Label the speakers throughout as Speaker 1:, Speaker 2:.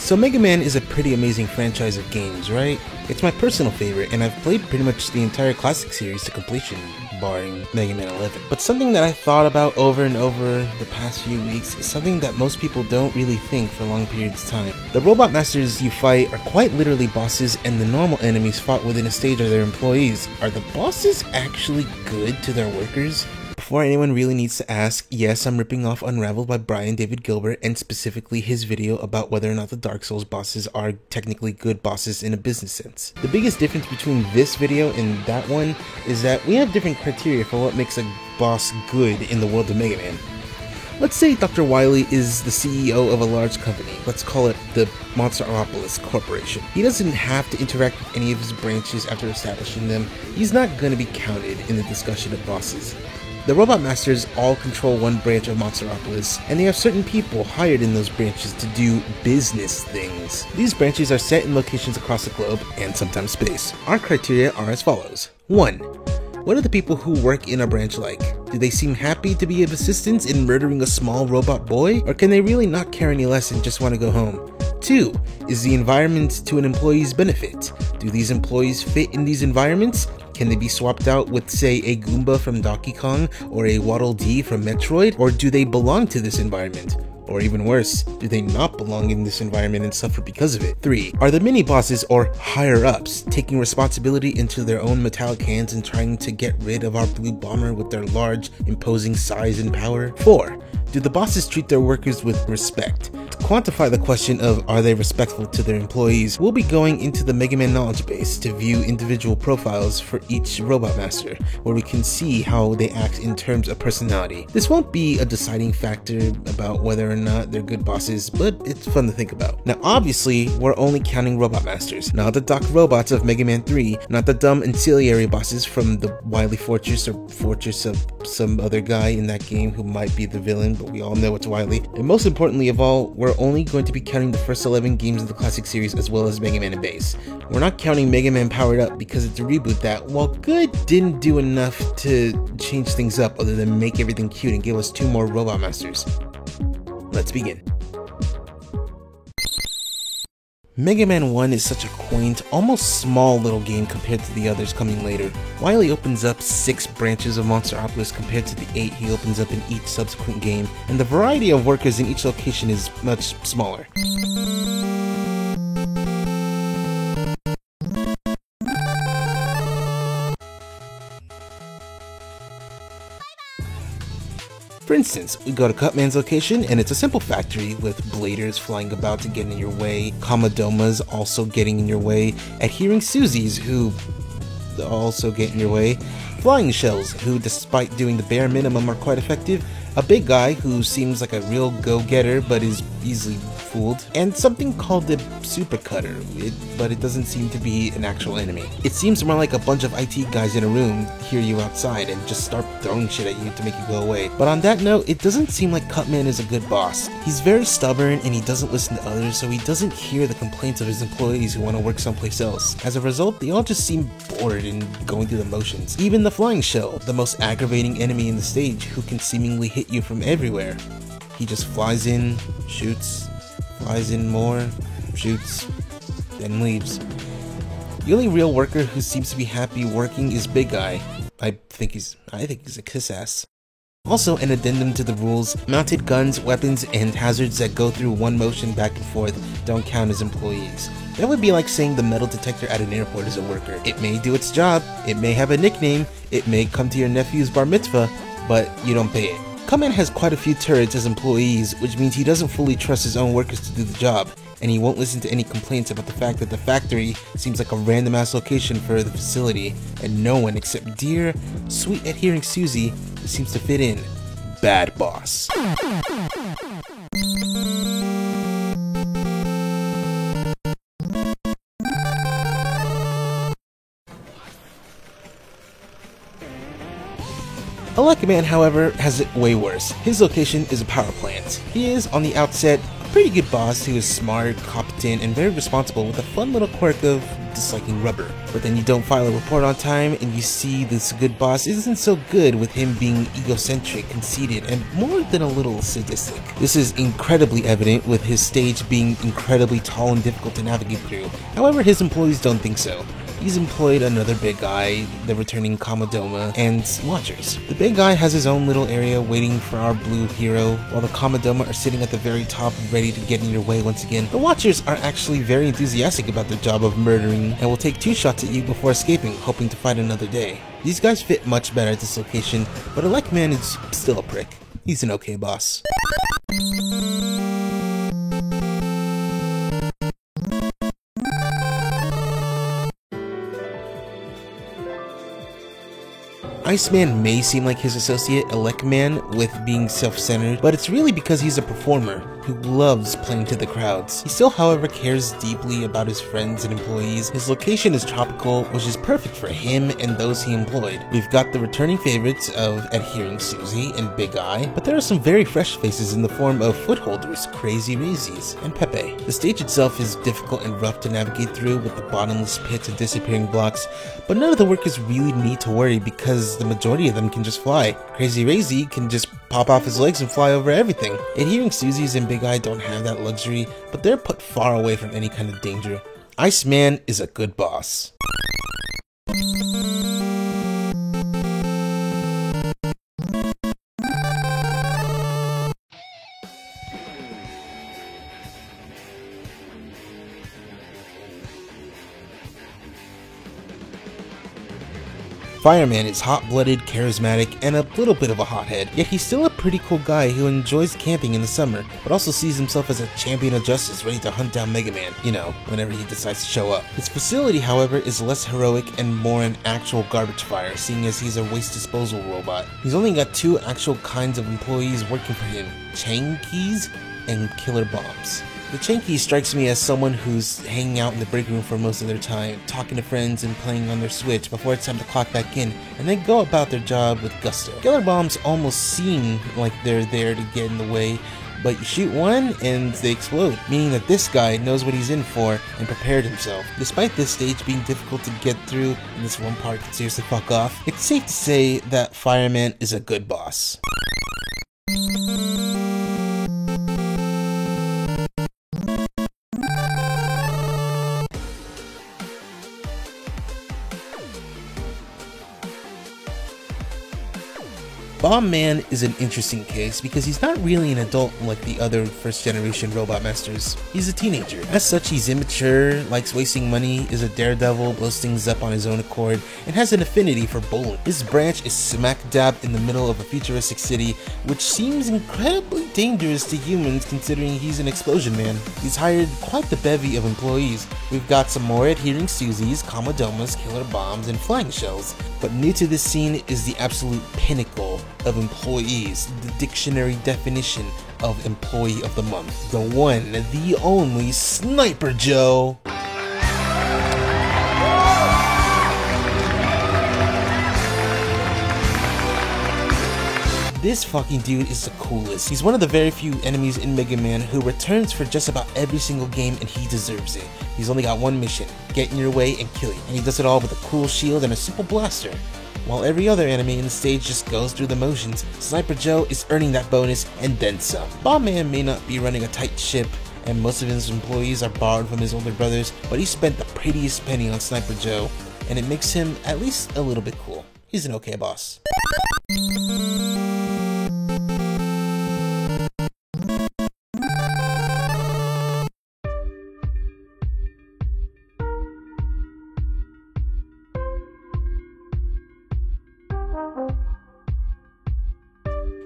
Speaker 1: So Mega Man is a pretty amazing franchise of games, right? It's my personal favorite, and I've played pretty much the entire classic series to completion, barring Mega Man 11. But something that I thought about over and over the past few weeks is something that most people don't really think for long periods of time. The robot masters you fight are quite literally bosses, and the normal enemies fought within a stage are their employees. Are the bosses actually good to their workers? Before anyone really needs to ask, yes, I'm ripping off Unraveled by Brian David Gilbert, and specifically his video about whether or not the Dark Souls bosses are technically good bosses in a business sense. The biggest difference between this video and that one is that we have different criteria for what makes a boss good in the world of Mega Man. Let's say Dr. Wily is the CEO of a large company. Let's call it the Monsteropolis Corporation. He doesn't have to interact with any of his branches after establishing them. He's not going to be counted in the discussion of bosses. The Robot Masters all control one branch of Monsteropolis, and they have certain people hired in those branches to do business things. These branches are set in locations across the globe, and sometimes space. Our criteria are as follows. 1. What are the people who work in a branch like? Do they seem happy to be of assistance in murdering a small robot boy? Or can they really not care any less and just want to go home? 2. Is the environment to an employee's benefit? Do these employees fit in these environments? Can they be swapped out with, say, a Goomba from Donkey Kong or a Waddle Dee from Metroid? Or do they belong to this environment? Or even worse, do they not belong in this environment and suffer because of it? 3. Are the mini-bosses or higher-ups taking responsibility into their own metallic hands and trying to get rid of our blue bomber with their large, imposing size and power? 4. Do the bosses treat their workers with respect? To quantify the question of are they respectful to their employees, we'll be going into the Mega Man knowledge base to view individual profiles for each Robot Master, where we can see how they act in terms of personality. This won't be a deciding factor about whether or not they're good bosses, but it's fun to think about. Now obviously, we're only counting Robot Masters, not the Doc Robots of Mega Man 3, not the dumb ancillary bosses from the Wily Fortress or Fortress of some other guy in that game who might be the villain, but we all know it's Wily. And most importantly of all, we're only going to be counting the first 11 games of the classic series as well as Mega Man and Base. We're not counting Mega Man Powered Up because it's a reboot that, while good, didn't do enough to change things up other than make everything cute and give us 2 more Robot Masters. Let's begin. Mega Man 1 is such a quaint, almost small little game compared to the others coming later. Wily opens up 6 branches of Monsteropolis compared to the 8 he opens up in each subsequent game, and the variety of workers in each location is much smaller. For instance, we go to Cutman's location and it's a simple factory with bladers flying about to get in your way, Komodomas also getting in your way, adhering Susies who also get in your way, flying shells who, despite doing the bare minimum, are quite effective, a big guy who seems like a real go-getter but is easily fooled, and something called the Super Cutter, but it doesn't seem to be an actual enemy. It seems more like a bunch of IT guys in a room hear you outside and just start throwing shit at you to make you go away. But on that note, it doesn't seem like Cutman is a good boss. He's very stubborn and he doesn't listen to others, so he doesn't hear the complaints of his employees who want to work someplace else. As a result, they all just seem bored and going through the motions. Even the Flying Shell, the most aggravating enemy in the stage, who can seemingly hit you from everywhere. He just flies in, shoots, flies in more, shoots, then leaves. The only real worker who seems to be happy working is Big Guy. I think he's a kiss ass. Also, an addendum to the rules, mounted guns, weapons, and hazards that go through one motion back and forth don't count as employees. That would be like saying the metal detector at an airport is a worker. It may do its job, it may have a nickname, it may come to your nephew's bar mitzvah, but you don't pay it. Cutman has quite a few turrets as employees, which means he doesn't fully trust his own workers to do the job, and he won't listen to any complaints about the fact that the factory seems like a random ass location for the facility, and no one except dear, sweet adhering Susie seems to fit in. Bad boss. Electroman, however, has it way worse. His location is a power plant. He is, on the outset, a pretty good boss who is smart, competent, and very responsible with a fun little quirk of disliking rubber. But then you don't file a report on time, and you see this good boss isn't so good, with him being egocentric, conceited, and more than a little sadistic. This is incredibly evident with his stage being incredibly tall and difficult to navigate through. However, his employees don't think so. He's employed another big guy, the returning Kamodoma, and watchers. The big guy has his own little area waiting for our blue hero, while the Kamodoma are sitting at the very top ready to get in your way once again. The watchers are actually very enthusiastic about their job of murdering and will take 2 shots at you before escaping, hoping to fight another day. These guys fit much better at this location, but Elecman is still a prick. He's an okay boss. Iceman may seem like his associate Elecman with being self-centered, but it's really because he's a performer who loves playing to the crowds. He still, however, cares deeply about his friends and employees. His location is tropical, which is perfect for him and those he employed. We've got the returning favorites of Adhering Susie and Big Eye, but there are some very fresh faces in the form of Footholders, Crazy Raisies, and Pepe. The stage itself is difficult and rough to navigate through with the bottomless pits and disappearing blocks, but none of the workers really need to worry because the majority of them can just fly. Crazy Raisy can just pop off his legs and fly over everything. Adhering Susies and Big Eye don't have that luxury, but they're put far away from any kind of danger. Iceman is a good boss. Fireman is hot-blooded, charismatic, and a little bit of a hothead, yet he's still a pretty cool guy who enjoys camping in the summer, but also sees himself as a champion of justice ready to hunt down Mega Man, you know, whenever he decides to show up. His facility, however, is less heroic and more an actual garbage fire, seeing as he's a waste disposal robot. He's only got 2 actual kinds of employees working for him, Chankeys and Killer Bombs. The Chankeys strikes me as someone who's hanging out in the break room for most of their time, talking to friends and playing on their Switch before it's time to clock back in, and they go about their job with gusto. Killer Bombs almost seem like they're there to get in the way, but you shoot one and they explode, meaning that this guy knows what he's in for and prepared himself. Despite this stage being difficult to get through and this one part can seriously fuck off, it's safe to say that Fireman is a good boss. Bomb Man is an interesting case because he's not really an adult like the other first-generation Robot Masters. He's a teenager. As such, he's immature, likes wasting money, is a daredevil, blows things up on his own accord, and has an affinity for bowling. His branch is smack dab in the middle of a futuristic city, which seems incredibly dangerous to humans considering he's an explosion man. He's hired quite the bevy of employees. We've got some more Adhering Susies, Komodomas, Killer Bombs, and Flying Shells. But new to this scene is the absolute pinnacle of employees, the dictionary definition of employee of the month. The one, the only Sniper Joe. This fucking dude is the coolest. He's one of the very few enemies in Mega Man who returns for just about every single game, and he deserves it. He's only got one mission: get in your way and kill you. And he does it all with a cool shield and a simple blaster. While every other enemy in the stage just goes through the motions, Sniper Joe is earning that bonus and then some. Bomb Man may not be running a tight ship, and most of his employees are borrowed from his older brothers, but he spent the prettiest penny on Sniper Joe, and it makes him at least a little bit cool. He's an okay boss.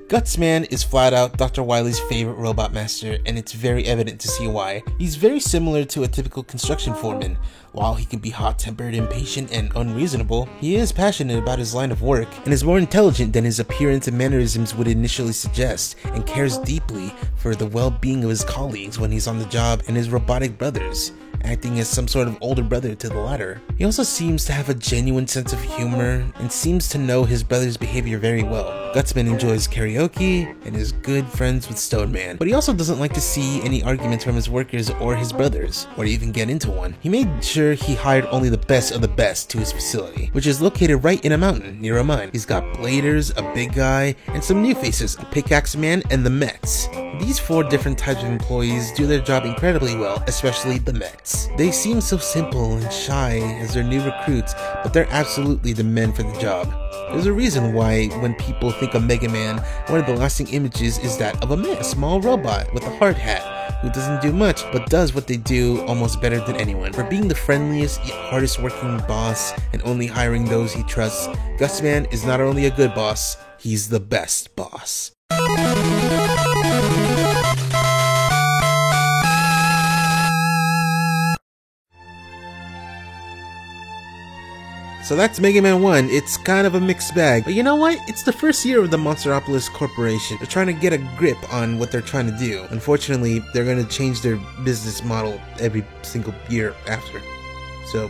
Speaker 1: Gutsman is flat out Dr. Wily's favorite Robot Master, and it's very evident to see why. He's very similar to a typical construction foreman. While he can be hot-tempered, impatient, and unreasonable, he is passionate about his line of work, and is more intelligent than his appearance and mannerisms would initially suggest, and cares deeply for the well-being of his colleagues when he's on the job and his robotic brothers. acting as some sort of older brother to the latter. He also seems to have a genuine sense of humor and seems to know his brother's behavior very well. Gutsman enjoys karaoke and is good friends with Stone Man, but he also doesn't like to see any arguments from his workers or his brothers, or to even get into one. He made sure he hired only the best of the best to his facility, which is located right in a mountain near a mine. He's got bladers, a big guy, and some new faces, a pickaxe man and the Mets. These 4 different types of employees do their job incredibly well, especially the Mets. They seem so simple and shy as they're new recruits, but they're absolutely the men for the job. There's a reason why when people think of Mega Man, one of the lasting images is that of a man, a small robot with a hard hat, who doesn't do much, but does what they do almost better than anyone. For being the friendliest yet hardest working boss and only hiring those he trusts, Gutsman is not only a good boss, he's the best boss. So that's Mega Man 1. It's kind of a mixed bag. But you know what? It's the first year of the Monsteropolis Corporation. They're trying to get a grip on what they're trying to do. Unfortunately, they're going to change their business model every single year after. So